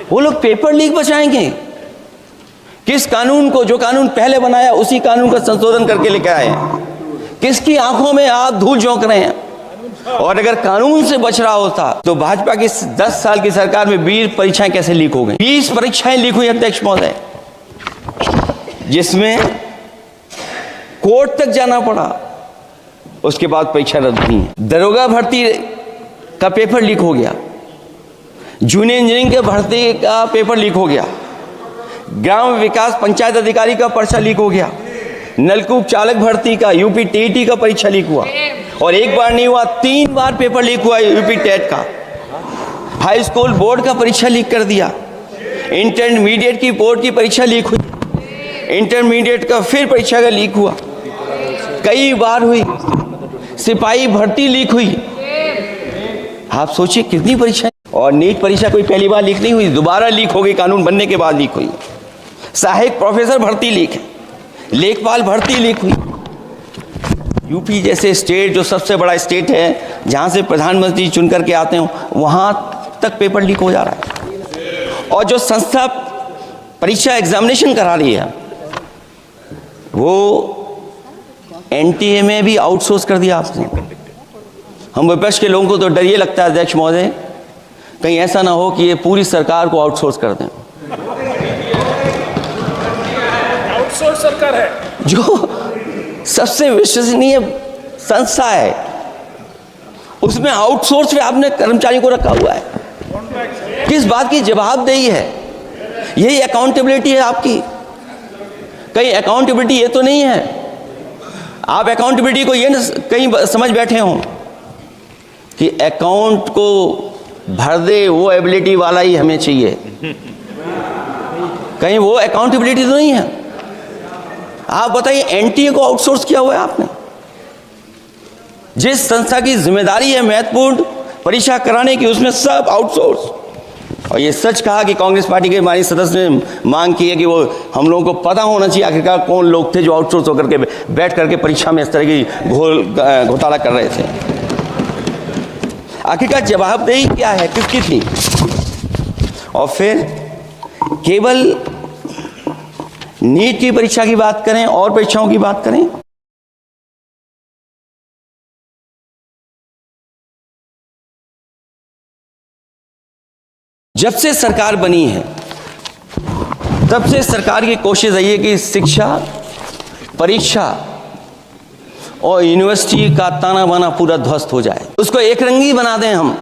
वो लोग paper leak बचाएंगे। किस कानून को, जो कानून पहले बनाया उसी कानून का संशोधन करके लेकर आए हैं। किसकी आंखों में आप धूल झोंक रहे हैं? और अगर कानून से बच रहा होता तो भाजपा की 10 साल की सरकार में 20 परीक्षाएं कैसे लीक हो गई? 20 परीक्षाएं लीक हुई अध्यक्ष महोदय, जिसमें कोर्ट तक जाना पड़ा, उसके बाद परीक्षा रद्द हुई। दरोगा भर्ती का पेपर लीक हो गया, जूनियर इंजीनियरिंग के भर्ती का पेपर लीक हो गया, ग्राम विकास पंचायत अधिकारी का पर्चा लीक हो गया, नलकूप चालक भर्ती का यूपी टीईटी का परीक्षा लीक हुआ, और एक बार नहीं हुआ 3 बार पेपर लीक हुआ यूपी टेट का। हाई स्कूल बोर्ड का परीक्षा लीक कर दिया, इंटरमीडिएट की बोर्ड की परीक्षा लीक हुई, इंटरमीडिएट का फिर परीक्षा का लीक हुआ, कई बार हुई। सिपाही भर्ती लीक हुई। आप सोचिए कितनी परीक्षा। और नीट परीक्षा कोई पहली बार लीक नहीं हुई, दोबारा लीक हो गई, कानून बनने के बाद लीक हुई। सहायक प्रोफेसर भर्ती लीक है, लेखपाल भर्ती लीक हुई। यूपी जैसे स्टेट, जो सबसे बड़ा स्टेट है, जहां से प्रधानमंत्री चुन करके आते हो, वहां तक पेपर लीक हो जा रहा है। और जो संस्था परीक्षा एग्जामिनेशन करा रही है, वो एनटीए में भी आउटसोर्स कर दिया आपने। हम विपक्ष के लोगों को तो डर ये लगता है अध्यक्ष महोदय, कहीं ऐसा ना हो कि ये पूरी सरकार को आउटसोर्स कर दें। आउटसोर्स सरकार है जो सबसे विश्वसनीय संस्था है, उसमें आउटसोर्स पे आपने कर्मचारी को रखा हुआ है। किस बात की जवाबदेही है? यही अकाउंटेबिलिटी है आपकी? कहीं अकाउंटेबिलिटी ये तो नहीं है आप अकाउंटेबिलिटी को ये कहीं समझ बैठे हो कि अकाउंट को भर दे वो एबिलिटी वाला ही हमें चाहिए? कहीं वो अकाउंटेबिलिटी तो नहीं है। आप बताइए, एनटीए को आउटसोर्स किया हुआ है आपने। जिस संस्था की जिम्मेदारी है महत्वपूर्ण परीक्षा कराने की, उसमें सब आउटसोर्स। और ये सच कहा कि कांग्रेस पार्टी के हमारे सदस्य ने मांग की है कि वो हम लोगों को पता होना चाहिए आखिरकार कौन लोग थे जो आउटसोर्स होकर के बैठ करके परीक्षा में इस तरह की घोटाला कर रहे थे। आखिरकार जवाबदेही क्या है, किसकी थी? और फिर केवल नीट की परीक्षा की बात करें और परीक्षाओं की बात करें, जब से सरकार बनी है तब से सरकार की कोशिश रही है कि शिक्षा, परीक्षा और यूनिवर्सिटी का ताना बाना पूरा ध्वस्त हो जाए, उसको एक रंगी बना दें हम।